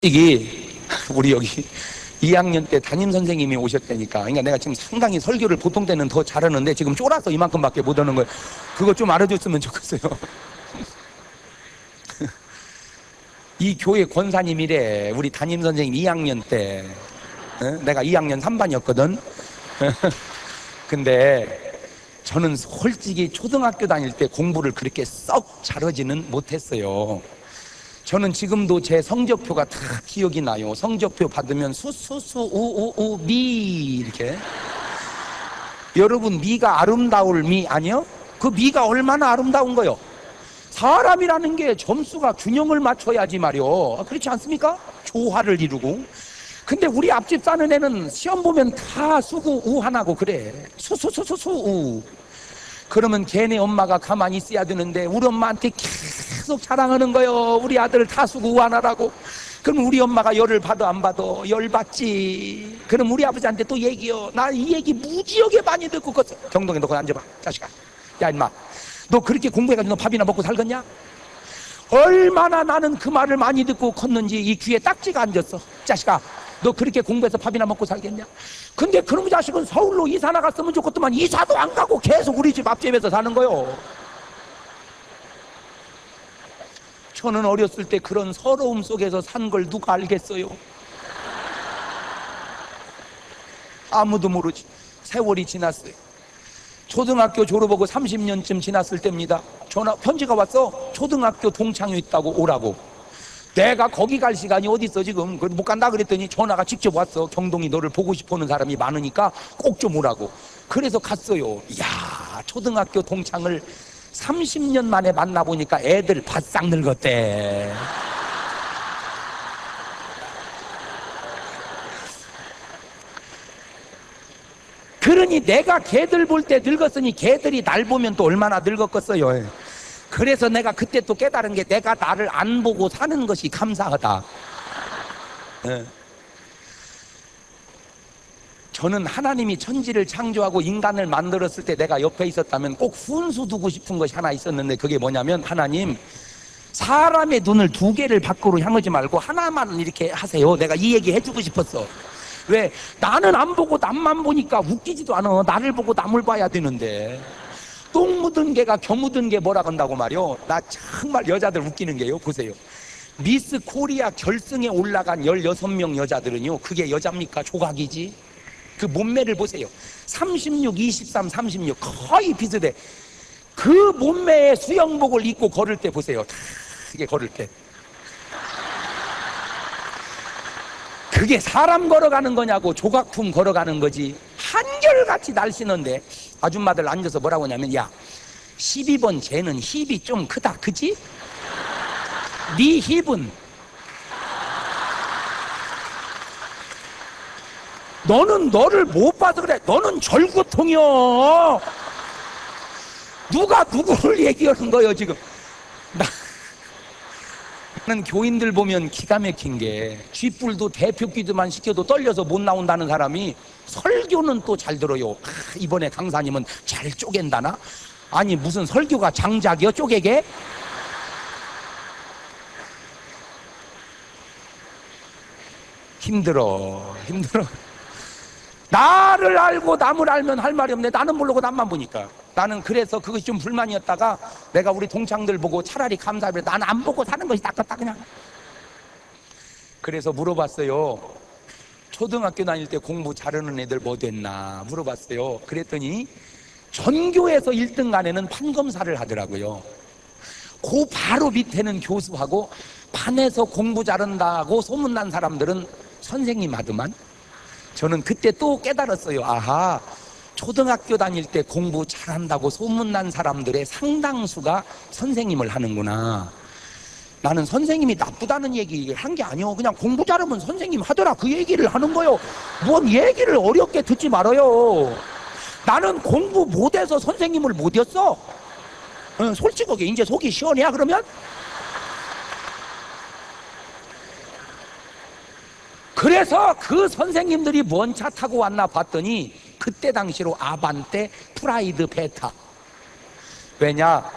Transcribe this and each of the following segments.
이게 우리 여기 2학년 때 담임 선생님이 오셨다니까. 그러니까 내가 지금 상당히 설교를 보통 때는 더 잘하는데 지금 쫄아서 이만큼밖에 못 하는 거예요. 그거 좀 알아줬으면 좋겠어요. 이 교회 권사님이래. 우리 담임 선생님 2학년 때. 내가 2학년 3반이었거든. 근데 저는 솔직히 초등학교 다닐 때 공부를 그렇게 썩 잘하지는 못했어요. 저는 지금도 제 성적표가 다 기억이 나요. 성적표 받으면 수수수 우우우 미 이렇게. 여러분, 미가 아름다울 미 아니요? 그 미가 얼마나 아름다운 거요? 사람이라는 게 점수가 균형을 맞춰야지 말이요. 그렇지 않습니까? 조화를 이루고. 근데 우리 앞집 사는 애는 시험 보면 다 수구 우 하나고 그래. 수수수수수 우. 그러면 걔네 엄마가 가만히 있어야 되는데 우리 엄마한테 계속 자랑하는 거예요. 우리 아들 다수고 우하나라고. 그럼 우리 엄마가 열을 받아 안 받아? 열 받지. 그럼 우리 아버지한테 또 얘기요. 나 이 얘기 무지하게 많이 듣고 컸어. 경동에 너 거기 앉아봐. 자식아. 야 임마, 너 그렇게 공부해가지고 너 밥이나 먹고 살겠냐? 얼마나 나는 그 말을 많이 듣고 컸는지 이 귀에 딱지가 앉았어. 자식아, 너 그렇게 공부해서 밥이나 먹고 살겠냐? 근데 그놈의 자식은 서울로 이사 나갔으면 좋겠더만 이사도 안 가고 계속 우리 집 앞집에서 사는 거요. 저는 어렸을 때 그런 서러움 속에서 산 걸 누가 알겠어요? 아무도 모르지. 세월이 지났어요. 초등학교 졸업하고 30년쯤 지났을 때입니다. 전화 편지가 왔어. 초등학교 동창회 있다고 오라고. 내가 거기 갈 시간이 어디 있어 지금. 못 간다 그랬더니 전화가 직접 왔어. 경동이 너를 보고 싶어하는 사람이 많으니까 꼭 좀 오라고. 그래서 갔어요. 이야, 초등학교 동창을 30년 만에 만나보니까 애들 바싹 늙었대. 그러니 내가 걔들 볼 때 늙었으니 걔들이 날 보면 또 얼마나 늙었겠어요. 그래서 내가 그때 또 깨달은 게 내가 나를 안 보고 사는 것이 감사하다. 저는 하나님이 천지를 창조하고 인간을 만들었을 때 내가 옆에 있었다면 꼭 훈수 두고 싶은 것이 하나 있었는데, 그게 뭐냐면, 하나님, 사람의 눈을 두 개를 밖으로 향하지 말고 하나만 이렇게 하세요. 내가 이 얘기 해주고 싶었어. 왜? 나는 안 보고 남만 보니까 웃기지도 않아. 나를 보고 남을 봐야 되는데. 똥 묻은 개가 겨 묻은 개 뭐라 건다고 말이요. 나 정말 여자들 웃기는 게요. 보세요. 미스 코리아 결승에 올라간 16명 여자들은요, 그게 여자입니까? 조각이지. 그 몸매를 보세요. 36, 23, 36 거의 비슷해. 그 몸매의 수영복을 입고 걸을 때 보세요. 이게 걸을 때. 그게 사람 걸어가는 거냐고 조각품 걸어가는 거지. 한결같이 날씬한데 아줌마들 앉아서 뭐라고 하냐면, 야, 12번 쟤는 힙이 좀 크다, 그지? 네 힙은 너는 너를 못 봐서 그래. 너는 절구통이여. 누가 누구를 얘기하는 거예요 지금? 나는 교인들 보면 기가 막힌 게, 쥐뿔도 대표 기도만 시켜도 떨려서 못 나온다는 사람이 설교는 또 잘 들어요. 이번에 강사님은 잘 쪼갠다나? 아니 무슨 설교가 장작이요? 쪼개게? 힘들어. 나를 알고 남을 알면 할 말이 없네. 나는 모르고 남만 보니까. 나는 그래서 그것이 좀 불만이었다가 내가 우리 동창들 보고 차라리 감사를, 나는 안 보고 사는 것이 낫겠다 그냥. 그래서 물어봤어요. 초등학교 다닐 때 공부 잘하는 애들 뭐 됐나 물어봤어요. 그랬더니 전교에서 1등 안에는 판검사를 하더라고요. 그 바로 밑에는 교수하고, 반에서 공부 잘한다고 소문난 사람들은 선생님 하더만. 저는 그때 또 깨달았어요. 아하, 초등학교 다닐 때 공부 잘한다고 소문난 사람들의 상당수가 선생님을 하는구나. 나는 선생님이 나쁘다는 얘기를 한 게 아니요. 그냥 공부 잘하면 선생님 하더라, 그 얘기를 하는 거요. 뭔 얘기를 어렵게 듣지 말아요. 나는 공부 못해서 선생님을 못했어. 솔직하게 이제 속이 시원해야 그러면? 그래서 그 선생님들이 뭔 차 타고 왔나 봤더니 그때 당시로 아반떼, 프라이드, 베타. 왜냐?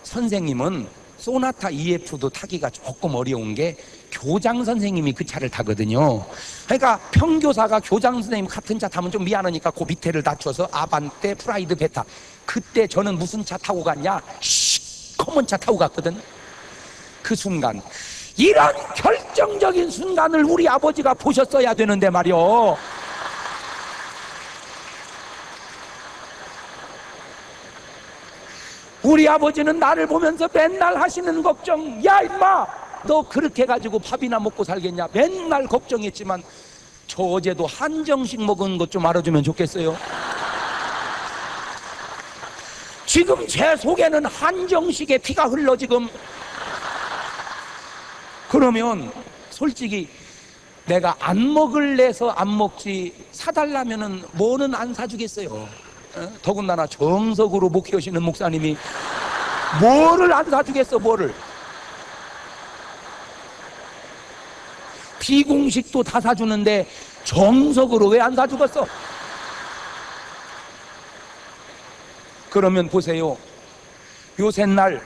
선생님은 소나타 EF도 타기가 조금 어려운 게 교장 선생님이 그 차를 타거든요. 그러니까 평교사가 교장 선생님 같은 차 타면 좀 미안하니까 그 밑에를 낮춰서 아반떼, 프라이드, 베타. 그때 저는 무슨 차 타고 갔냐? 시커먼 차 타고 갔거든. 그 순간, 이런 결정적인 순간을 우리 아버지가 보셨어야 되는데 말이요. 우리 아버지는 나를 보면서 맨날 하시는 걱정, 야 임마 너 그렇게 가지고 밥이나 먹고 살겠냐, 맨날 걱정했지만 저 어제도 한정식 먹은 것 좀 알아주면 좋겠어요. 지금 제 속에는 한정식의 피가 흘러 지금. 그러면 솔직히 내가 안 먹을래서 안 먹지, 사달라면은 뭐는 안 사주겠어요. 더군다나 정석으로 목회하시는 목사님이 뭐를 안 사주겠어. 뭐를. 비공식도 다 사주는데 정석으로 왜 안 사주겠어? 그러면 보세요. 요새날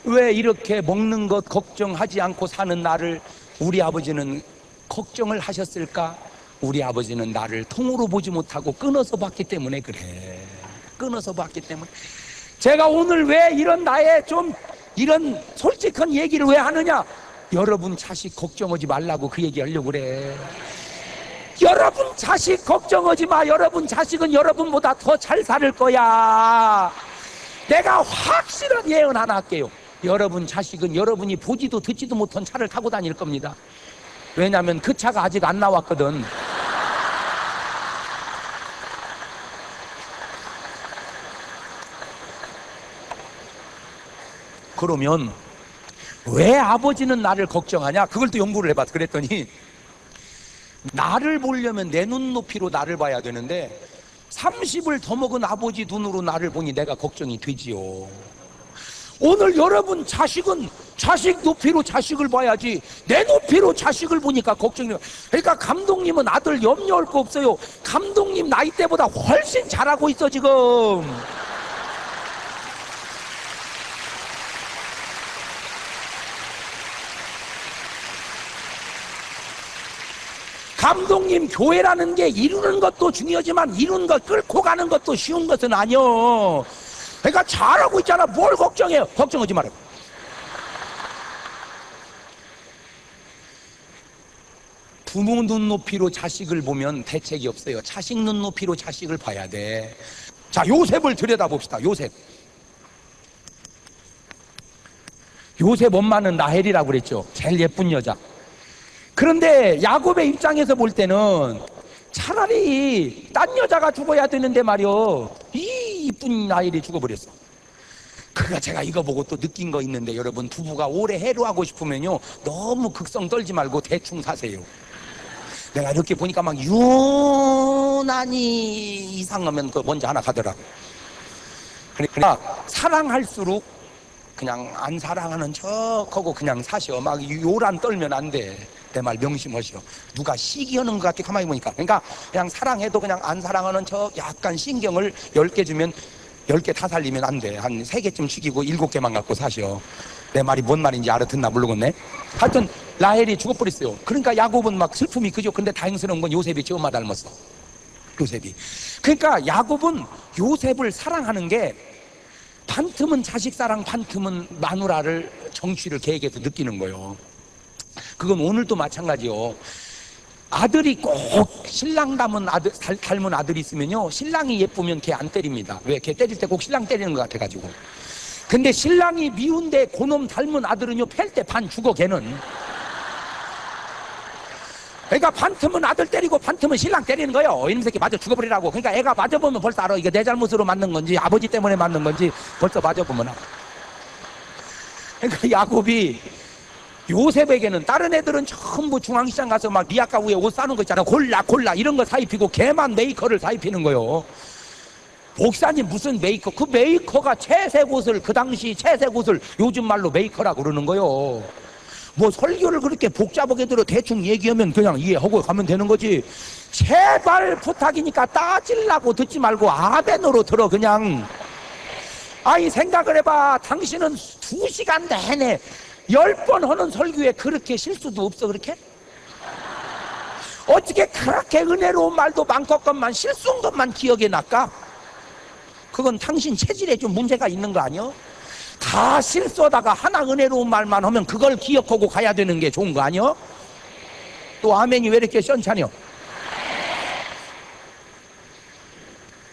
왜 이렇게 먹는 것 걱정하지 않고 사는 나를 우리 아버지는 걱정을 하셨을까? 우리 아버지는 나를 통으로 보지 못하고 끊어서 봤기 때문에 그래. 끊어서 봤기 때문에. 제가 오늘 왜 이런 나의 좀 이런 솔직한 얘기를 왜 하느냐? 여러분 자식 걱정하지 말라고 그 얘기 하려고 그래. 여러분 자식 걱정하지 마. 여러분 자식은 여러분보다 더 잘 살 거야. 내가 확실한 예언 하나 할게요. 여러분 자식은 여러분이 보지도 듣지도 못한 차를 타고 다닐 겁니다. 왜냐하면 그 차가 아직 안 나왔거든. 그러면 왜 아버지는 나를 걱정하냐? 그걸 또 연구를 해봤어. 그랬더니 나를 보려면 내 눈높이로 나를 봐야 되는데 30을 더 먹은 아버지 눈으로 나를 보니 내가 걱정이 되지요. 오늘 여러분 자식은 자식 높이로 자식을 봐야지 내 높이로 자식을 보니까 걱정이. 그러니까 감독님은 아들 염려할 거 없어요. 감독님 나이 때보다 훨씬 잘하고 있어 지금. 감독님 교회라는 게 이루는 것도 중요하지만 이루는 것 끌고 가는 것도 쉬운 것은 아니요. 그러니까 잘하고 있잖아. 뭘 걱정해요? 걱정하지 말아요. 부모 눈높이로 자식을 보면 대책이 없어요. 자식 눈높이로 자식을 봐야 돼. 자, 요셉을 들여다봅시다. 요셉 엄마는 라헬이라고 그랬죠. 제일 예쁜 여자. 그런데 야곱의 입장에서 볼 때는 차라리 딴 여자가 죽어야 되는데 말이요, 이 이쁜 라헬이 죽어버렸어. 그러니까 제가 이거 보고 또 느낀 거 있는데, 여러분 부부가 오래 해로하고 싶으면요 너무 극성 떨지 말고 대충 사세요. 내가 이렇게 보니까 막 유난히 이상하면 그 먼저 하나 가더라고. 그러니까 사랑할수록 그냥 안 사랑하는 척하고 그냥 사셔. 막 요란 떨면 안 돼. 내 말 명심하시오. 누가 시기하는 것 같아 가만히 보니까. 그러니까 그냥 사랑해도 그냥 안 사랑하는 척 약간 신경을 10개 주면 10개 다 살리면 안 돼. 한 3개쯤 죽이고 7개만 갖고 사셔. 내 말이 뭔 말인지 알아듣나 모르겠네. 하여튼 라헬이 죽어버렸어요. 그러니까 야곱은 막 슬픔이 그죠. 근데 다행스러운 건 요셉이 지 엄마 닮았어. 요셉이. 그러니까 야곱은 요셉을 사랑하는 게 반틈은 자식 사랑, 반틈은 마누라를 정취를 계획해서 느끼는 거예요. 그건 오늘도 마찬가지요. 아들이 꼭 신랑 닮은 아들이 있으면요 신랑이 예쁘면 걔 안 때립니다. 왜? 걔 때릴 때 꼭 신랑 때리는 것 같아가지고. 근데 신랑이 미운데 그놈 닮은 아들은요 팰 때 반 죽어 걔는. 그러니까 반틈은 아들 때리고 반틈은 신랑 때리는 거예요. 이놈 새끼 맞아 죽어버리라고. 그러니까 애가 맞아보면 벌써 알아. 이게 내 잘못으로 맞는 건지 아버지 때문에 맞는 건지 벌써 맞아보면 알아. 그러니까 야곱이 요셉에게는, 다른 애들은 전부 중앙시장 가서 막 리아카 위에 옷 사는 거 있잖아. 골라 이런 거 사입히고 걔만 메이커를 사입히는 거예요. 목사님 무슨 메이커? 그 메이커가 채색 옷을, 그 당시 채색 옷을 요즘 말로 메이커라고 그러는 거예요. 뭐 설교를 그렇게 복잡하게 들어 대충 얘기하면 그냥 이해하고 가면 되는 거지. 제발 부탁이니까 따질라고 듣지 말고 아멘으로 들어. 그냥 아니 생각을 해봐. 당신은 2시간 내내 10번 하는 설교에 그렇게 실수도 없어. 그렇게 어떻게 그렇게 은혜로운 말도 많겠건만 실수한 것만 기억에 날까? 그건 당신 체질에 좀 문제가 있는 거 아니야? 다 실수하다가 하나 은혜로운 말만 하면 그걸 기억하고 가야 되는 게 좋은 거 아니야? 또 아멘이 왜 이렇게 시원찮여?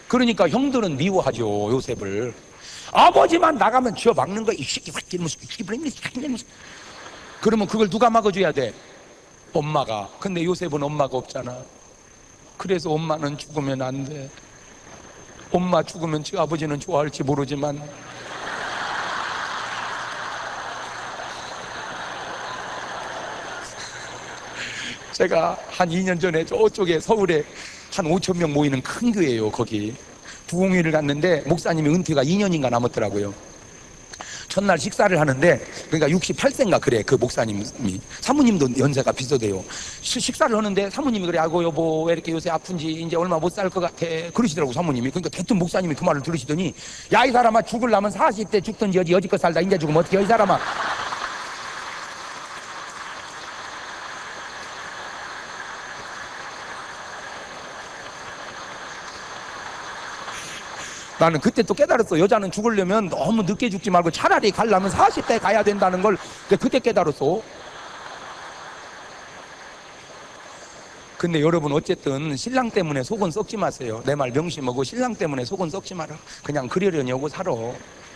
그러니까 형들은 미워하죠. 요셉을. 아버지만 나가면 쥐어 막는 거야. 이 새끼 그러면 그걸 누가 막아줘야 돼? 엄마가. 근데 요셉은 엄마가 없잖아. 그래서 엄마는 죽으면 안 돼. 엄마 죽으면 지 아버지는 좋아할지 모르지만 제가 한 2년 전에 저쪽에 서울에 한 5천 명 모이는 큰 교회예요. 거기 부흥회를 갔는데 목사님이 은퇴가 2년인가 남았더라고요. 첫날 식사를 하는데, 그러니까 68세인가 그래. 그 목사님이, 사모님도 연세가 비슷해요. 식사를 하는데 사모님이 그래, 아이고 여보 왜 이렇게 요새 아픈지 이제 얼마 못 살 것 같아 그러시더라고 사모님이. 그러니까 대뜸 목사님이 그 말을 들으시더니, 야 이 사람아, 죽으려면 40대 죽든지 여지껏 살다 이제 죽으면 어떻게 해 이 사람아. 나는 그때 또 깨달았어. 여자는 죽으려면 너무 늦게 죽지 말고 차라리 가려면 40대 가야 된다는 걸 그때 깨달았어. 근데 여러분 어쨌든 신랑 때문에 속은 썩지 마세요. 내 말 명심하고 신랑 때문에 속은 썩지 마라. 그냥 그러려니 하고 살아.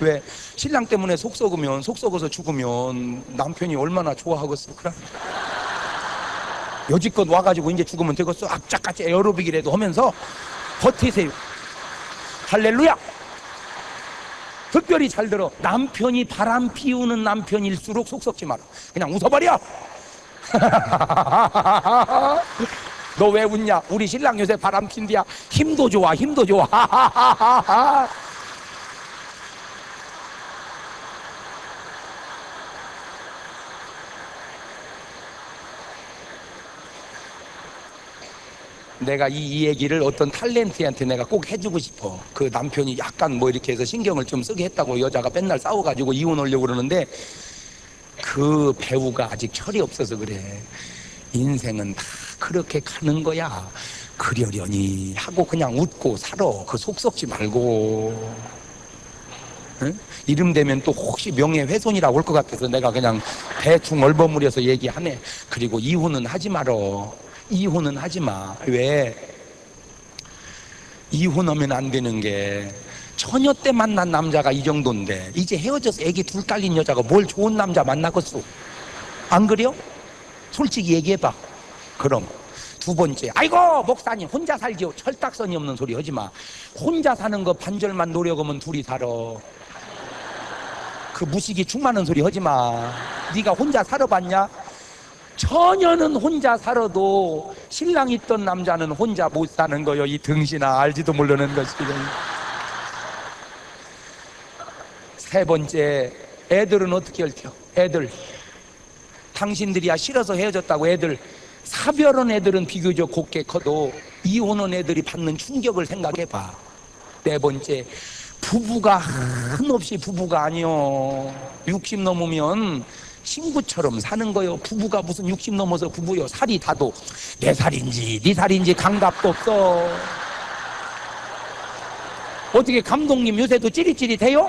왜? 신랑 때문에 속 썩으면, 속 썩어서 죽으면 남편이 얼마나 좋아하겠어. 그래? 여지껏 와가지고 이제 죽으면 되겠어. 악착같이 에어로빅이라도 하면서 버티세요. 할렐루야. 특별히 잘 들어. 남편이 바람 피우는 남편일수록 속 썩지 마라. 그냥 웃어버려. 너 왜 웃냐? 우리 신랑 요새 바람 핀디야. 힘도 좋아, 힘도 좋아. 내가 이 얘기를 어떤 탤런트한테 내가 꼭 해주고 싶어. 그 남편이 약간 뭐 이렇게 해서 신경을 좀 쓰게 했다고 여자가 맨날 싸워가지고 이혼하려고 그러는데, 그 배우가 아직 철이 없어서 그래. 인생은 다 그렇게 가는 거야. 그러려니 하고 그냥 웃고 살아. 그 속 썩지 말고. 응? 이름 되면 또 혹시 명예훼손이라고 올 것 같아서 내가 그냥 대충 얼버무려서 얘기하네. 그리고 이혼은 하지 말어. 이혼은 하지 마. 왜? 이혼하면 안 되는 게, 처녀 때 만난 남자가 이 정도인데 이제 헤어져서 애기 둘 딸린 여자가 뭘 좋은 남자 만나겠어? 안 그래요? 솔직히 얘기해봐. 그럼 두 번째, 아이고 목사님 혼자 살기요. 철딱선이 없는 소리 하지 마. 혼자 사는 거 반절만 노력하면 둘이 살아. 그 무식이 충만한 소리 하지 마. 네가 혼자 살아봤냐? 처녀는 혼자 살아도 신랑 있던 남자는 혼자 못 사는 거요. 이 등신아, 알지도 모르는 것이. 세 번째, 애들은 어떻게 얽혀? 애들, 당신들이야 싫어서 헤어졌다고 애들, 사별한 애들은 비교적 곱게 커도 이혼한 애들이 받는 충격을 생각해봐. 네 번째, 부부가 한없이 부부가 아니요. 60 넘으면 친구처럼 사는 거요. 부부가 무슨 60 넘어서 부부요. 살이 다도 내 살인지 네 살인지 감각도 없어. 어떻게 감독님 요새도 찌릿찌릿해요?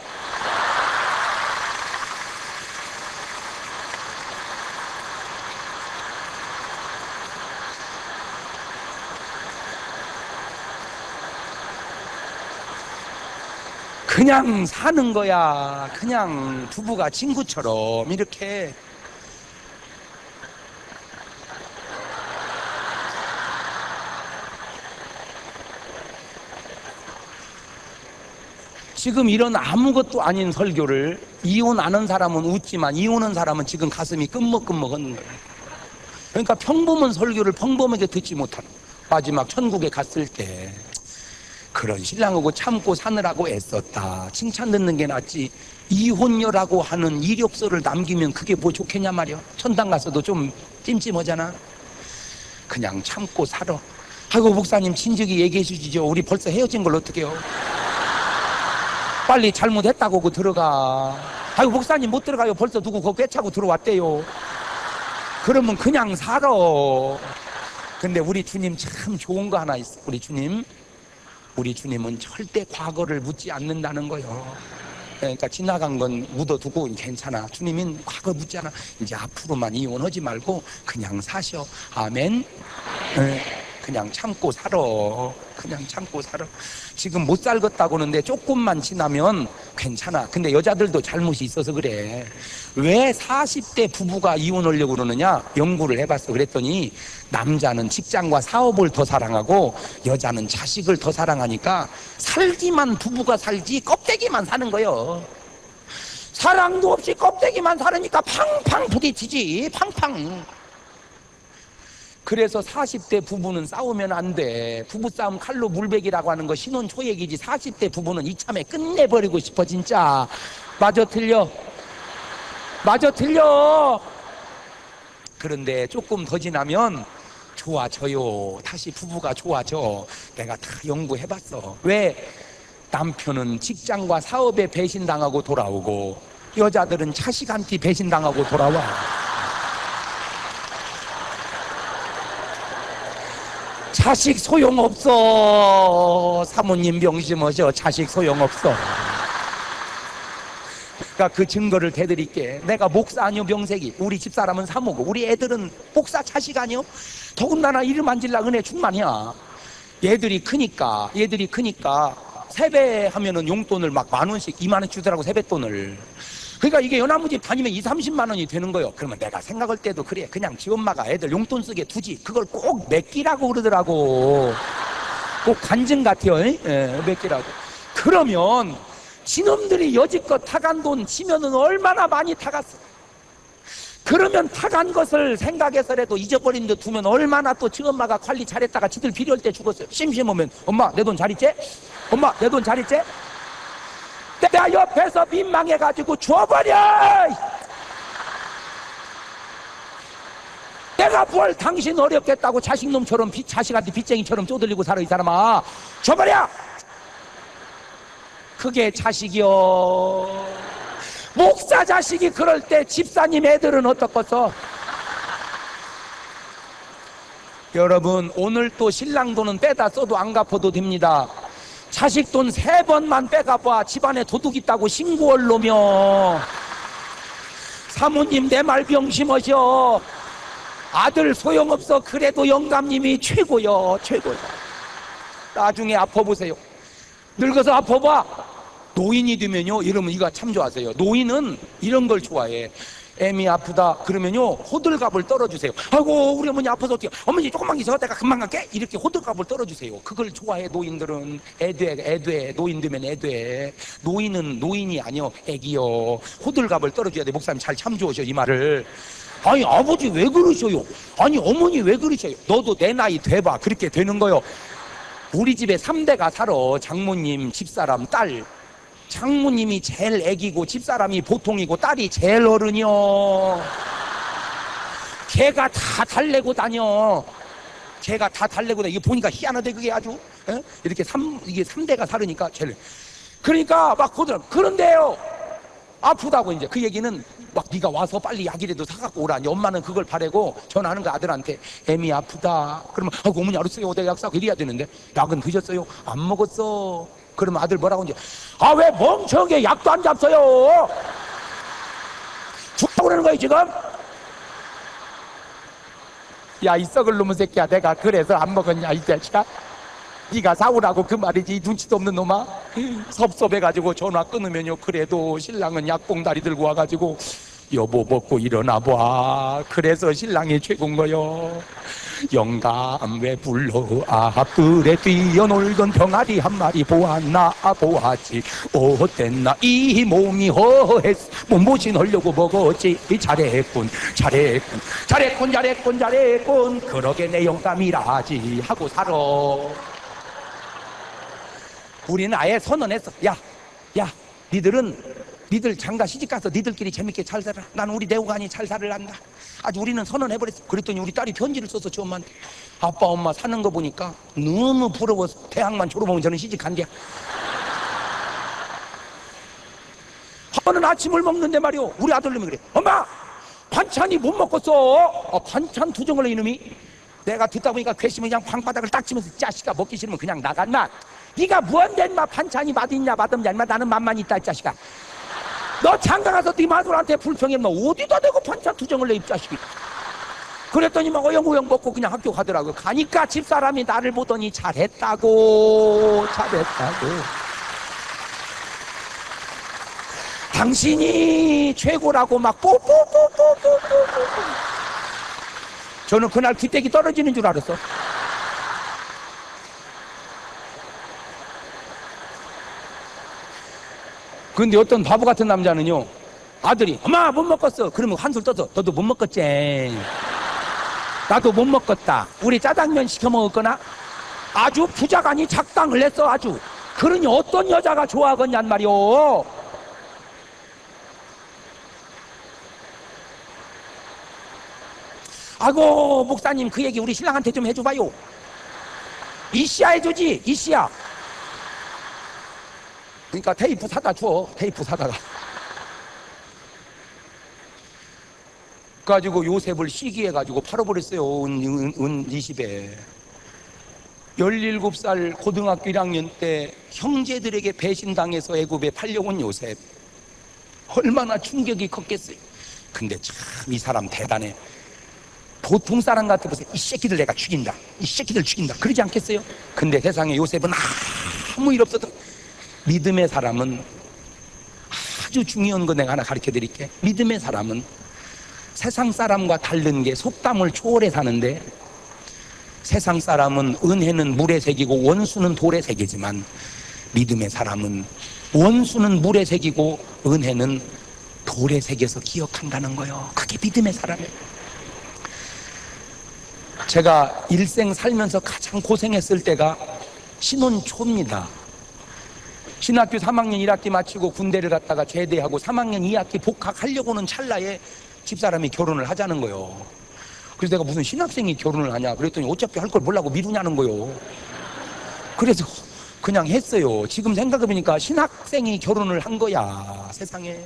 그냥 사는 거야. 그냥 부부가 친구처럼 이렇게. 지금 이런 아무것도 아닌 설교를 이혼 안 한 사람은 웃지만 이혼한 사람은 지금 가슴이 끔먹끔먹한 거예요. 그러니까 평범한 설교를 평범하게 듣지 못하는, 마지막 천국에 갔을 때 그런 신랑하고 참고 사느라고 애썼다, 칭찬 듣는 게 낫지 이혼녀라고 하는 이력서를 남기면 그게 뭐 좋겠냐 말이야. 천당 가서도 좀 찜찜하잖아. 그냥 참고 살아. 아이고 목사님 진즉이 얘기해 주시죠. 우리 벌써 헤어진 걸 어떡해요. 빨리 잘못했다고 그 들어가. 아이고 목사님 못 들어가요. 벌써 누구 그거 꿰차고 들어왔대요. 그러면 그냥 살아. 근데 우리 주님 참 좋은 거 하나 있어. 우리 주님은 절대 과거를 묻지 않는다는 거예요. 그러니까 지나간 건 묻어두고 괜찮아. 주님은 과거 묻지 않아. 이제 앞으로만 이혼하지 말고 그냥 사셔. 아멘. 그냥 참고 살아. 그냥 참고 살아. 지금 못 살겠다고 하는데 조금만 지나면 괜찮아. 근데 여자들도 잘못이 있어서 그래. 왜 40대 부부가 이혼하려고 그러느냐? 연구를 해봤어. 그랬더니 남자는 직장과 사업을 더 사랑하고 여자는 자식을 더 사랑하니까 살기만 부부가 살지 껍데기만 사는 거예요. 사랑도 없이 껍데기만 사니까 팡팡 부딪히지. 팡팡. 그래서 40대 부부는 싸우면 안 돼. 부부싸움 칼로 물베기라고 하는 거 신혼 초얘기지. 40대 부부는 이참에 끝내버리고 싶어 진짜. 맞아 틀려? 맞아 틀려? 그런데 조금 더 지나면 좋아져요. 다시 부부가 좋아져. 내가 다 연구해봤어. 왜? 남편은 직장과 사업에 배신당하고 돌아오고 여자들은 자식한테 배신당하고 돌아와. 자식 소용없어. 사모님 명심하셔. 자식 소용없어. 그러니까 그 증거를 대드릴게. 내가 목사 아니요 명색이. 우리 집사람은 사모고 우리 애들은 목사 자식 아니요. 더군다나 이름 안 질라 은혜 충만이야. 얘들이 크니까 세배하면은 용돈을 막 10,000원씩 20,000원 주더라고. 세뱃돈을. 그러니까 이게 연합무집 다니면 20-30만 원이 되는 거예요. 그러면 내가 생각할 때도 그래. 그냥 지 엄마가 애들 용돈 쓰게 두지. 그걸 꼭 맡기라고 그러더라고. 꼭 간증 같아요. 맡기라고. 그러면 지놈들이 여지껏 타간 돈 치면은 얼마나 많이 타갔어. 그러면 타간 것을 생각해서라도 잊어버린 데 두면 얼마나 또 지 엄마가 관리 잘했다가 지들 필요할 때 죽었어요. 심심하면 엄마 내 돈 잘 있지? 엄마 내 돈 잘 있지? 내가 옆에서 민망해가지고 줘버려. 내가 뭘 당신 어렵겠다고 자식놈처럼 자식한테 빚쟁이처럼 쪼들리고 살아. 이 사람아 줘버려. 그게 자식이요. 목사 자식이 그럴 때 집사님 애들은 어떻겠어? 여러분 오늘 또 신랑 돈은 빼다 써도 안 갚아도 됩니다. 자식 돈 3번만 빼가봐. 집안에 도둑 있다고 신고할 놈이요. 사모님 내 말 병심하셔. 아들 소용없어. 그래도 영감님이 최고요. 최고요. 나중에 아파보세요. 늙어서 아파봐. 노인이 되면요 이러면 이거 참 좋아하세요. 노인은 이런 걸 좋아해. 애미 아프다 그러면요 호들갑을 떨어주세요. 아이고 우리 어머니 아파서 어떻게. 어머니 조금만 있어 내가 금방 갈게. 이렇게 호들갑을 떨어주세요. 그걸 좋아해 노인들은. 애돼 노인 되면 애돼. 노인은 노인이 아니요 애기요. 호들갑을 떨어줘야 돼. 목사님 잘 참조하셔 이 말을. 아니 아버지 왜 그러셔요? 아니 어머니 왜 그러셔요? 너도 내 나이 돼봐. 그렇게 되는 거요. 우리 집에 3대가 살아. 장모님, 집사람, 딸. 장모님이 제일 애기고 집사람이 보통이고 딸이 제일 어른이요. 걔가 다 달래고 다녀. 걔가 다 달래고 다녀. 이거 보니까 희한하대 그게 아주. 에? 이렇게 이게 3대가 살으니까 제일. 그러니까 막 보더라. 그런데요 아프다고 이제 그 얘기는 막 네가 와서 빨리 약이라도 사갖고 오라. 엄마는 그걸 바라고 전화하는 거 아들한테. 애미 아프다. 그러면 아이고 어머니 알았어요. 내가 약 사고 이래야 되는데 약은 드셨어요? 안 먹었어. 그러면 아들 뭐라고 이제 아 왜 멍청하게 약도 안 잡어요? 죽다고 그러는 거야 지금? 야 이 썩을 놈의 새끼야. 내가 그래서 안 먹었냐 이 자식아? 네가 사오라고 그 말이지. 눈치도 없는 놈아. 섭섭해가지고 전화 끊으면요 그래도 신랑은 약봉다리 들고 와가지고 여보 먹고 일어나 봐. 그래서 신랑이 최고인 거요. 영감 왜 불러 앞들에 뛰어놀던 병아리 한 마리 보았나 보았지. 어땠나 이 몸이 허했어. 몸보신 하려고 먹었지. 잘했군 잘했군 잘했군 잘했군 잘했군. 그러게 내 영감이라지 하고 살아. 우리는 아예 선언했어. 야 니들 장가 시집가서 니들끼리 재밌게 잘 살아. 나는 우리 내후관이 잘 살을란다. 아주 우리는 선언해버렸어. 그랬더니 우리 딸이 편지를 써서 지 엄마한테 아빠 엄마 사는 거 보니까 너무 부러워서 대학만 졸업하면 저는 시집 간대야. 너는 아침을 먹는데 말이오. 우리 아들놈이 그래. 엄마 반찬이 못 먹겠어. 반찬 투정을 해 이놈이. 내가 듣다 보니까 괘씸히 그냥 방바닥을 딱 치면서 자식아 먹기 싫으면 그냥 나간마. 네가 무언데 인마 반찬이 맛있냐 맛없냐 인마 나는 맛만 있다 이 자식아. 너 장가 가서 네 마누라한테 불평해. 너 어디다 대고 반찬 투정을 해 이 자식이. 그랬더니 막 어영부영 먹고 그냥 학교 가더라고요. 가니까 집사람이 나를 보더니 잘했다고. 당신이 최고라고 막 뽀뽀뽀뽀뽀뽀. 저는 그날 귀때기 떨어지는 줄 알았어. 근데 어떤 바보 같은 남자는요, 아들이 엄마 못 먹었어. 그러면 한술 떠서 너도 못 먹었지. 나도 못 먹었다. 우리 짜장면 시켜 먹었거나 아주 부자간이 작당을 했어 아주. 그러니 어떤 여자가 좋아하겠냔 말이오. 아고 목사님 그 얘기 우리 신랑한테 좀 해줘봐요. 이씨야 해주지 이씨야. 그러니까 테이프 사다 줘. 테이프 사다가 가지고 요셉을 시기해가지고 팔아버렸어요. 은 20에 17살 고등학교 1학년 때 형제들에게 배신당해서 애굽에 팔려온 요셉. 얼마나 충격이 컸겠어요. 근데 참 이 사람 대단해. 보통 사람 같아보세요. 이 새끼들 내가 죽인다. 이 새끼들 죽인다. 그러지 않겠어요? 근데 세상에 요셉은 아무 일 없어도. 믿음의 사람은 아주 중요한 거 내가 하나 가르쳐 드릴게. 믿음의 사람은 세상 사람과 다른 게 속담을 초월해 사는데, 세상 사람은 은혜는 물에 새기고 원수는 돌에 새기지만 믿음의 사람은 원수는 물에 새기고 은혜는 돌에 새겨서 기억한다는 거예요. 그게 믿음의 사람이에요. 제가 일생 살면서 가장 고생했을 때가 신혼 초입니다. 신학교 3학년 1학기 마치고 군대를 갔다가 제대하고 3학년 2학기 복학하려고는 찰나에 집사람이 결혼을 하자는 거예요. 그래서 내가 무슨 신학생이 결혼을 하냐 그랬더니 어차피 할 걸 몰라고 미루냐는 거예요. 그래서 그냥 했어요. 지금 생각해보니까 신학생이 결혼을 한 거야 세상에.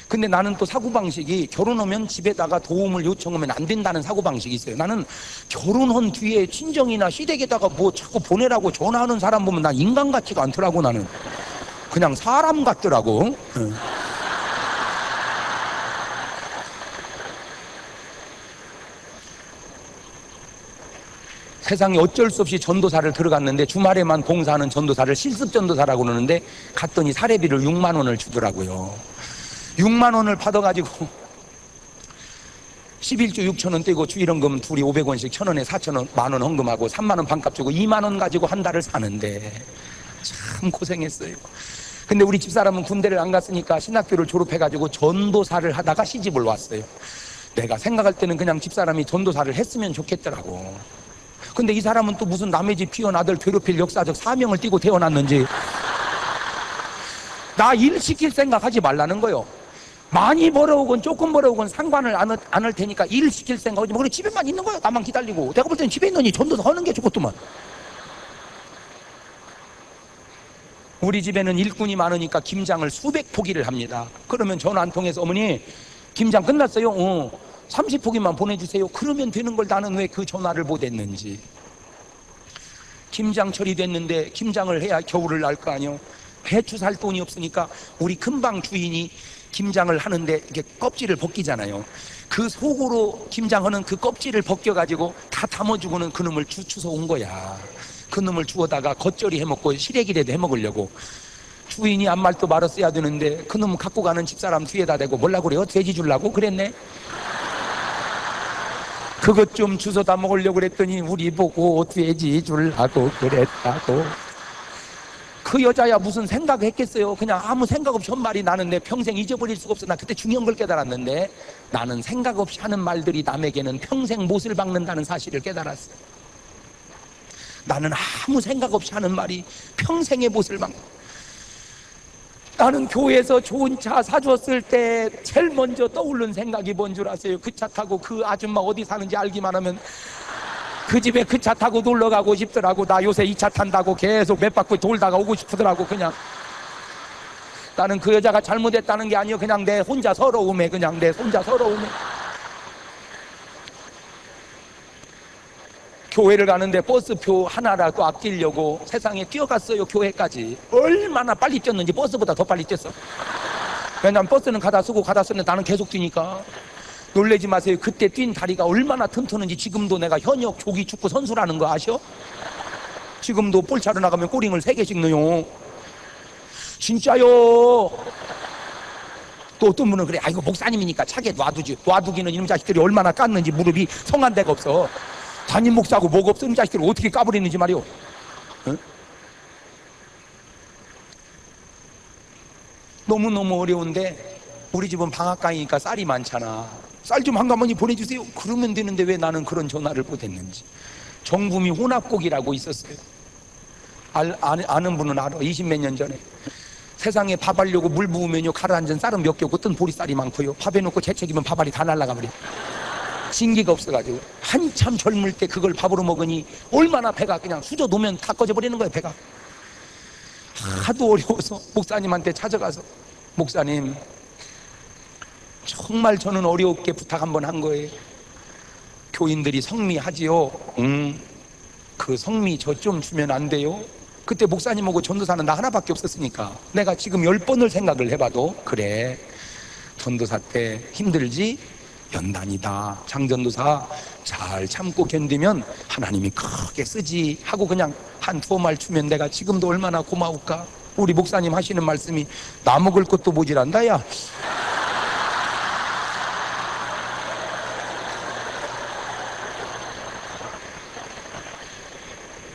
근데 나는 또 사고방식이 결혼하면 집에다가 도움을 요청하면 안 된다는 사고방식이 있어요. 나는 결혼한 뒤에 친정이나 시댁에다가 뭐 자꾸 보내라고 전화하는 사람 보면 난 인간 같지가 않더라고. 나는 그냥 사람 같더라고. 세상에 어쩔 수 없이 전도사를 들어갔는데 주말에만 봉사하는 전도사를 실습전도사라고 그러는데 갔더니 사례비를 6만 원을 주더라고요. 6만 원을 받아가지고 11주 6천 원 떼고 주일헌금 둘이 500원씩 1,000원에 4,000원 만원 헌금하고 3만 원 반값 주고 2만 원 가지고 한 달을 사는데 참 고생했어요. 근데 우리 집사람은 군대를 안 갔으니까 신학교를 졸업해가지고 전도사를 하다가 시집을 왔어요. 내가 생각할 때는 그냥 집사람이 전도사를 했으면 좋겠더라고. 근데 이 사람은 또 무슨 남의 집 피어난 아들 괴롭힐 역사적 사명을 띠고 태어났는지 나 일 시킬 생각 하지 말라는 거요. 많이 벌어오건 조금 벌어오건 상관을 안 할 테니까 일 시킬 생각 하지 마. 그래 집에만 있는 거야. 나만 기다리고. 내가 볼 때는 집에 있느니 전도사 하는 게 좋겠더만. 우리 집에는 일꾼이 많으니까 김장을 수백 포기를 합니다. 그러면 전화 한 통해서 어머니 김장 끝났어요. 30포기만 보내주세요. 그러면 되는 걸 나는 왜 그 전화를 못 했는지. 김장철이 됐는데 김장을 해야 겨울을 날 거 아니요. 배추 살 돈이 없으니까 우리 금방 주인이 김장을 하는데 이렇게 껍질을 벗기잖아요. 그 속으로 김장하는 그 껍질을 벗겨가지고 다 담아주고는 그놈을 주워 온 거야. 그놈을 주워다가 겉절이 해먹고 시래기라도 해먹으려고. 주인이 아무 말도 말았어야 되는데 그놈 갖고 가는 집사람 뒤에다 대고 뭐라고 그래요? 돼지 주려고 그랬네. 그것 좀 주워다 먹으려고 그랬더니 우리 보고 돼지 주려고 그랬다고. 그 여자야 무슨 생각했겠어요. 그냥 아무 생각 없이 한 말이 나는데 평생 잊어버릴 수가 없어. 나 그때 중요한 걸 깨달았는데 나는 생각 없이 하는 말들이 남에게는 평생 못을 박는다는 사실을 깨달았어요. 나는 아무 생각 없이 하는 말이 평생의 못을 박는. 나는 교회에서 좋은 차 사줬을 때 제일 먼저 떠오른 생각이 뭔 줄 아세요? 그 차 타고 그 아줌마 어디 사는지 알기만 하면 그 집에 그 차 타고 놀러 가고 싶더라고. 나 요새 이 차 탄다고 계속 몇 바퀴 돌다가 오고 싶더라고. 그냥 나는 그 여자가 잘못했다는 게 아니요, 그냥 내 혼자 서러움에, 그냥 내 혼자 서러움에. 교회를 가는데 버스표 하나라도 아끼려고 세상에 뛰어갔어요. 교회까지. 얼마나 빨리 뛰었는지, 버스보다 더 빨리 뛰었어. 왜냐면 버스는 가다 쓰고 가다 쓰는데 나는 계속 뛰니까. 놀라지 마세요. 그때 뛴 다리가 얼마나 튼튼한지. 지금도 내가 현역 조기 축구 선수라는 거 아셔? 지금도 볼 차로 나가면 꼬링을 3개씩 넣어요. 진짜요. 또 어떤 분은 그래, 아이고 목사님이니까 차게 놔두지. 놔두기는 이놈 자식들이 얼마나 깠는지. 무릎이 성한 데가 없어. 담임 목사하고 뭐가 없어. 이놈 자식들을 어떻게 까버리는지 말이오. 응? 너무너무 어려운데 우리 집은 방앗간이니까 쌀이 많잖아. 쌀 좀 한 가마니 보내주세요. 그러면 되는데 왜 나는 그런 전화를 못했는지. 정부미 혼합곡이라고 있었어요. 아는 분은 알아. 20몇 년 전에 세상에 밥 하려고 물 부으면요, 가라앉은 쌀은 몇 개 없고 뜬 보리쌀이 많고요, 밥 해놓고 재채기면 밥알이 다 날아가 버려. 진기가 없어가지고 한참 젊을 때 그걸 밥으로 먹으니 얼마나 배가 그냥 수저 놓으면 다 꺼져 버리는 거예요. 배가 하도 어려워서 목사님한테 찾아가서, 목사님 정말 저는 어렵게 부탁 한번 한 거예요. 교인들이 성미하지요. 그 성미 저 좀 주면 안 돼요? 그때 목사님하고 전도사는 나 하나밖에 없었으니까 내가 지금 10번을 생각을 해봐도, 그래 전도사 때 힘들지? 연단이다. 장전도사 잘 참고 견디면 하나님이 크게 쓰지 하고 그냥 한 2말 주면 내가 지금도 얼마나 고마울까. 우리 목사님 하시는 말씀이 나 먹을 것도 모질한다 야.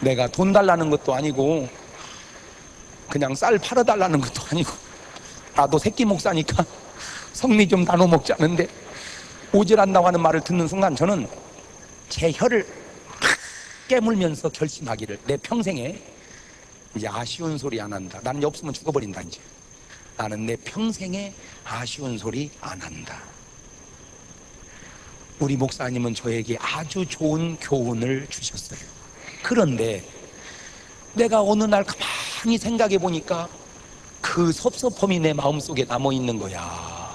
내가 돈 달라는 것도 아니고 그냥 쌀 팔아달라는 것도 아니고, 나도 새끼 목사니까 성미 좀 나눠 먹자는데 오질한다고 하는 말을 듣는 순간 저는 제 혀를 팍 깨물면서 결심하기를, 내 평생에 이제 아쉬운 소리 안 한다. 나는 없으면 죽어버린다. 이제 나는 내 평생에 아쉬운 소리 안 한다. 우리 목사님은 저에게 아주 좋은 교훈을 주셨어요. 그런데 내가 어느 날 가만히 생각해 보니까 그 섭섭함이 내 마음속에 남아 있는 거야.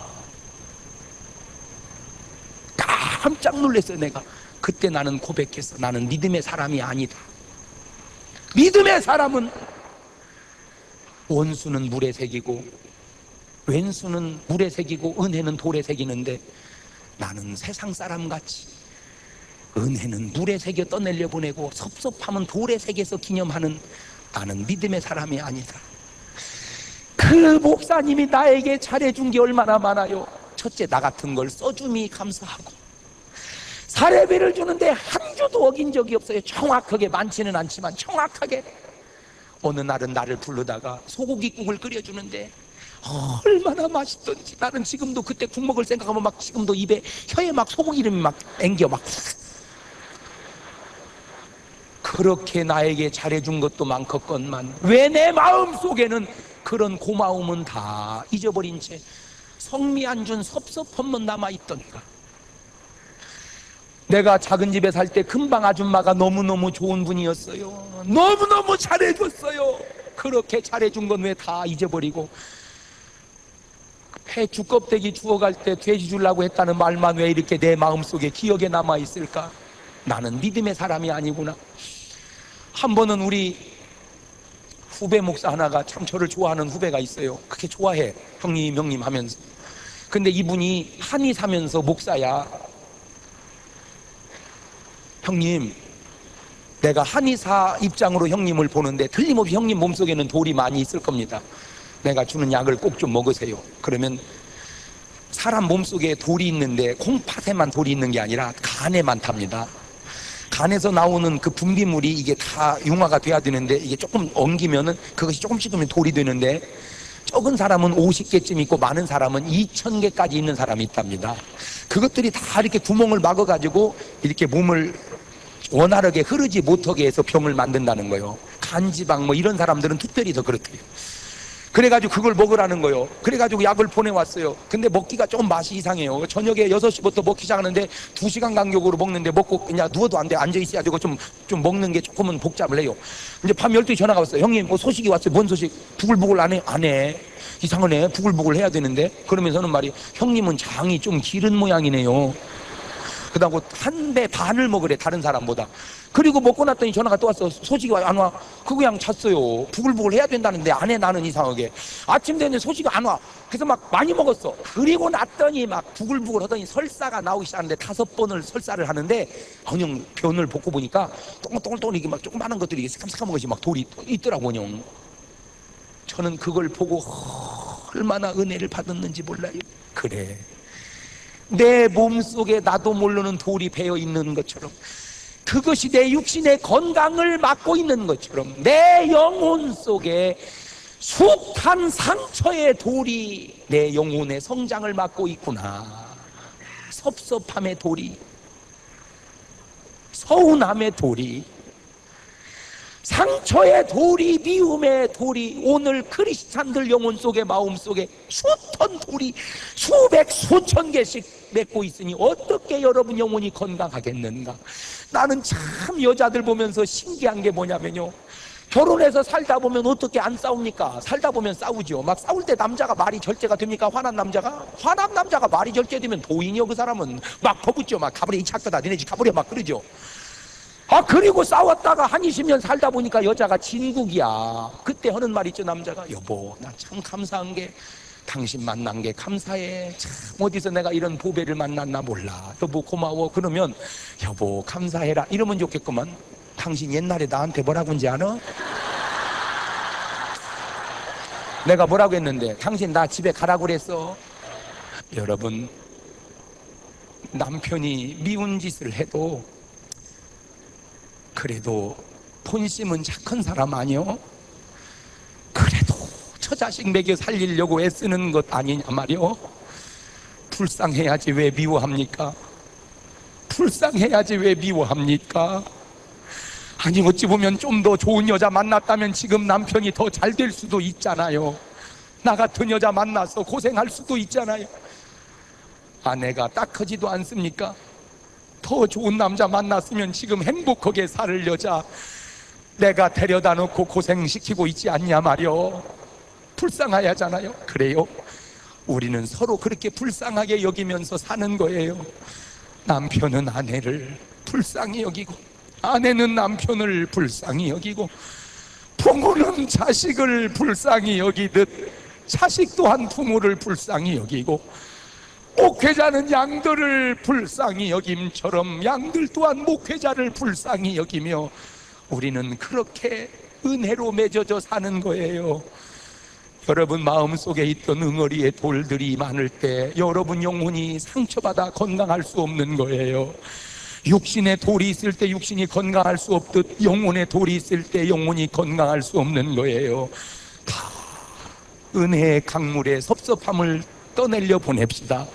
깜짝 놀랐어요. 내가 그때 나는 고백했어. 나는 믿음의 사람이 아니다. 믿음의 사람은 원수는 물에 새기고 왼수는 물에 새기고 은혜는 돌에 새기는데, 나는 세상 사람같이 은혜는 물에 새겨 떠내려 보내고 섭섭함은 돌에 새겨서 기념하는, 나는 믿음의 사람이 아니다. 그 목사님이 나에게 잘해준 게 얼마나 많아요. 첫째, 나 같은 걸 써줌이 감사하고, 사례비를 주는데 한 주도 어긴 적이 없어요. 정확하게, 많지는 않지만 정확하게. 어느 날은 나를 부르다가 소고기국을 끓여주는데 얼마나 맛있던지. 나는 지금도 그때 국 먹을 생각하면 막 지금도 입에, 혀에 막 소고기 이름이 막 앵겨. 막 그렇게 나에게 잘해준 것도 많겠건만 왜 내 마음속에는 그런 고마움은 다 잊어버린 채 성미 안 준 섭섭함만 남아있던가. 내가 작은 집에 살 때 금방 아줌마가 너무너무 좋은 분이었어요. 너무너무 잘해줬어요. 그렇게 잘해준 건 왜 다 잊어버리고, 회 두껍데기 주워갈 때 돼지 주려고 했다는 말만 왜 이렇게 내 마음속에 기억에 남아있을까. 나는 믿음의 사람이 아니구나. 한 번은 우리 후배 목사 하나가, 참 저를 좋아하는 후배가 있어요. 그렇게 좋아해, 형님 형님 하면서. 근데 이분이 한의 사면서 목사야. 형님, 내가 한의사 입장으로 형님을 보는데 틀림없이 형님 몸속에는 돌이 많이 있을 겁니다. 내가 주는 약을 꼭 좀 먹으세요. 그러면 사람 몸속에 돌이 있는데 콩팥에만 돌이 있는 게 아니라 간에 많답니다. 간에서 나오는 그 분비물이 이게 다 융화가 돼야 되는데, 이게 조금 엉기면은 그것이 조금씩 면 돌이 되는데, 적은 사람은 50개쯤 있고 많은 사람은 2000개까지 있는 사람이 있답니다. 그것들이 다 이렇게 구멍을 막아가지고 이렇게 몸을 원활하게 흐르지 못하게 해서 병을 만든다는 거예요. 간지방 뭐 이런 사람들은 특별히 더 그렇대요. 그래가지고 그걸 먹으라는 거예요. 그래가지고 약을 보내왔어요. 근데 먹기가 좀 맛이 이상해요. 저녁에 6시부터 먹기 시작하는데 2시간 간격으로 먹는데 먹고 그냥 누워도 안 돼. 앉아있어야 되고 좀 먹는 게 조금은 복잡을 해요. 이제 밤 12시 전화가 왔어요. 형님 뭐 소식이 왔어요. 뭔 소식? 부글부글 안 해? 안 해. 이상하네. 부글부글 해야 되는데. 그러면서는 말이 형님은 장이 좀 기른 모양이네요. 그다음에 한 배 반을 먹으래, 다른 사람보다. 그리고 먹고 났더니 전화가 또 왔어. 소식이 안 와. 그 그냥 잤어요. 부글부글 해야 된다는데 안 해. 나는 이상하게 아침 되는데 소식이 안 와. 그래서 막 많이 먹었어. 그리고 났더니 막 부글부글 하더니 설사가 나오기 시작하는데 5번을 설사를 하는데 그냥 변을 벗고 보니까 동글동글 이게 막 조그마한 것들이 새까만 것이 막 돌이 있더라고. 그냥 저는 그걸 보고 얼마나 은혜를 받았는지 몰라요. 그래, 내 몸속에 나도 모르는 돌이 배어 있는 것처럼, 그것이 내 육신의 건강을 막고 있는 것처럼 내 영혼 속에 숱한 상처의 돌이 내 영혼의 성장을 막고 있구나. 섭섭함의 돌이, 서운함의 돌이, 상처의 돌이, 미움의 돌이 오늘 크리스찬들 영혼 속에, 마음 속에 수천 돌이 수백 수천 개씩 맺고 있으니 어떻게 여러분 영혼이 건강하겠는가. 나는 참 여자들 보면서 신기한 게 뭐냐면요, 결혼해서 살다 보면 어떻게 안 싸웁니까? 살다 보면 싸우죠. 막 싸울 때 남자가 말이 절제가 됩니까? 화난 남자가 말이 절제되면 도인이요. 그 사람은 막 퍼붓죠. 막 가버려, 이 착하다, 니네 집 가버려, 막 그러죠. 그리고 싸웠다가 한 20년 살다 보니까 여자가 진국이야. 그때 하는 말 있죠, 남자가. 여보, 나 참 감사한 게 당신 만난 게 감사해. 참 어디서 내가 이런 보배를 만났나 몰라. 여보 고마워. 그러면 여보 감사해라 이러면 좋겠구만. 당신 옛날에 나한테 뭐라고 한지 아나? 내가 뭐라고 했는데 당신 나 집에 가라고 그랬어. 여러분, 남편이 미운 짓을 해도 그래도 본심은 착한 사람 아니요? 그래도 저 자식 먹여 살리려고 애쓰는 것 아니냐 말이요? 불쌍해야지 왜 미워합니까? 불쌍해야지 왜 미워합니까? 아니 어찌 보면 좀 더 좋은 여자 만났다면 지금 남편이 더 잘 될 수도 있잖아요. 나 같은 여자 만나서 고생할 수도 있잖아요. 아내가 딱하지도 않습니까? 더 좋은 남자 만났으면 지금 행복하게 살 여자 내가 데려다 놓고 고생시키고 있지 않냐 말이요. 불쌍해야 하잖아요. 그래요, 우리는 서로 그렇게 불쌍하게 여기면서 사는 거예요. 남편은 아내를 불쌍히 여기고 아내는 남편을 불쌍히 여기고 부모는 자식을 불쌍히 여기듯 자식 또한 부모를 불쌍히 여기고 목회자는 양들을 불쌍히 여김처럼 양들 또한 목회자를 불쌍히 여기며 우리는 그렇게 은혜로 맺어져 사는 거예요. 여러분 마음속에 있던 응어리의 돌들이 많을 때 여러분 영혼이 상처받아 건강할 수 없는 거예요. 육신의 돌이 있을 때 육신이 건강할 수 없듯 영혼의 돌이 있을 때 영혼이 건강할 수 없는 거예요. 다 은혜의 강물에 섭섭함을 떠내려 보냅시다.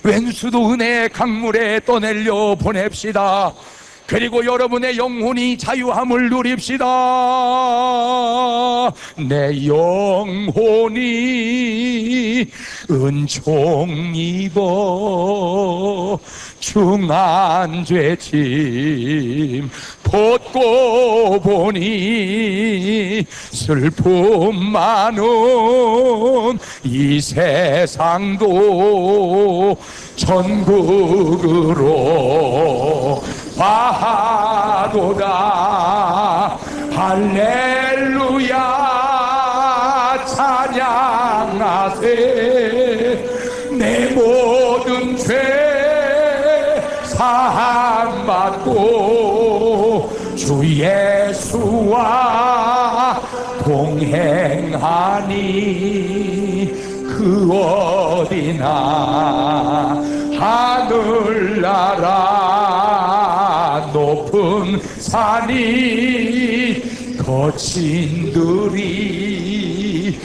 왼수도 은혜의 강물에 떠내려 보냅시다. 그리고 여러분의 영혼이 자유함을 누립시다. 내 영혼이 은총 입어 중한 죄짐 벗고 보니 슬픔 많은 이 세상도 천국으로 바하도다. 할렐루야 찬양하세. 내 모든 죄 사함받고 주 예수와 동행하니 그 어디나 하늘나라 높은 산이 거친 들이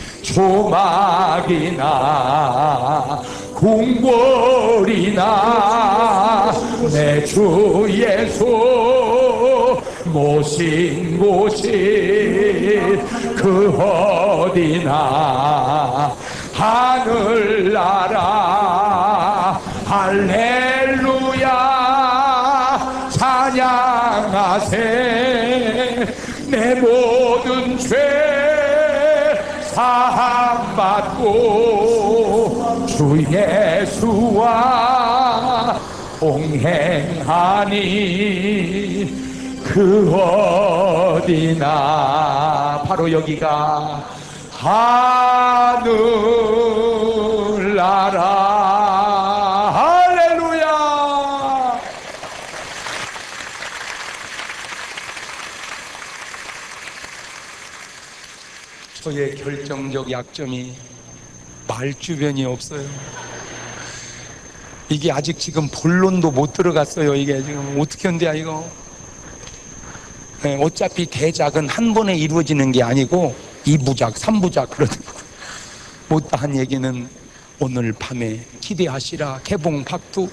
조막이나 궁궐이나 내 주 예수 모신 곳이 그 어디나 하늘나라 할렐루야 찬양하세 내 모든 죄 사함받고 주 예수와 동행하니 그 어디나 바로 여기가 하늘나라 할렐루야. 저의 결정적 약점이 말주변이 없어요. 이게 아직 지금 본론도 못 들어갔어요. 이게 지금 어떻게 한대야 이거. 네, 어차피 대작은 한 번에 이루어지는 게 아니고 2부작 3부작 그러더라고요. 못다한 얘기는 오늘 밤에 기대하시라. 개봉 박두.